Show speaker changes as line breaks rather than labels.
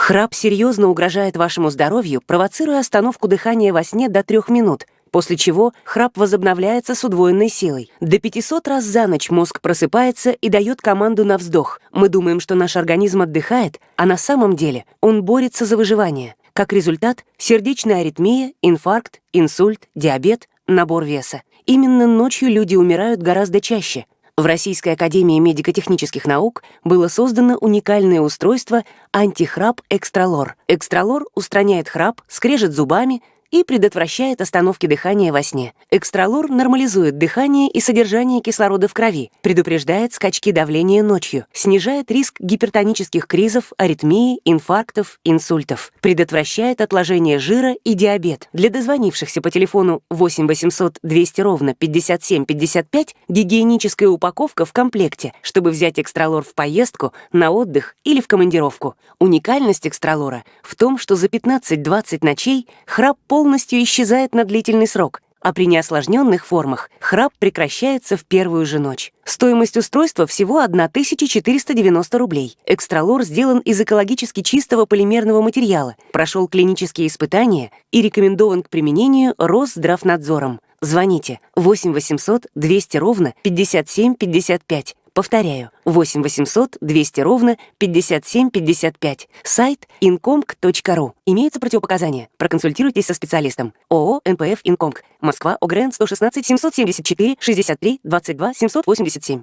Храп серьезно угрожает вашему здоровью, провоцируя остановку дыхания во сне до 3 минут, после чего храп возобновляется с удвоенной силой. До 500 раз за ночь мозг просыпается и дает команду на вздох. Мы думаем, что наш организм отдыхает, а на самом деле он борется за выживание. Как результат — сердечная аритмия, инфаркт, инсульт, диабет, набор веса. Именно ночью люди умирают гораздо чаще. В Российской академии медико-технических наук было создано уникальное устройство антихрап Экстралор. Экстралор устраняет храп, скрежет зубами и предотвращает остановки дыхания во сне. Экстралор нормализует дыхание и содержание кислорода в крови, предупреждает скачки давления ночью, снижает риск гипертонических кризов, аритмии, инфарктов, инсультов, предотвращает отложение жира и диабет. Для дозвонившихся по телефону 8 800 200 ровно 57 55 гигиеническая упаковка в комплекте, чтобы взять Экстралор в поездку, на отдых или в командировку. Уникальность Экстралора в том, что за 15-20 ночей храп полностью исчезает на длительный срок, а при неосложненных формах храп прекращается в первую же ночь. Стоимость устройства всего 1490 рублей. Экстралор сделан из экологически чистого полимерного материала, прошел клинические испытания и рекомендован к применению Росздравнадзором. Звоните 8 800 200 ровно 57 55. Повторяю, 8 800 200 ровно 57 55. Сайт incomc.ru. Имеются противопоказания. Проконсультируйтесь со специалистом. ООО «НПФ Инкомк». Москва, ОГРН 116 774 63 22 787.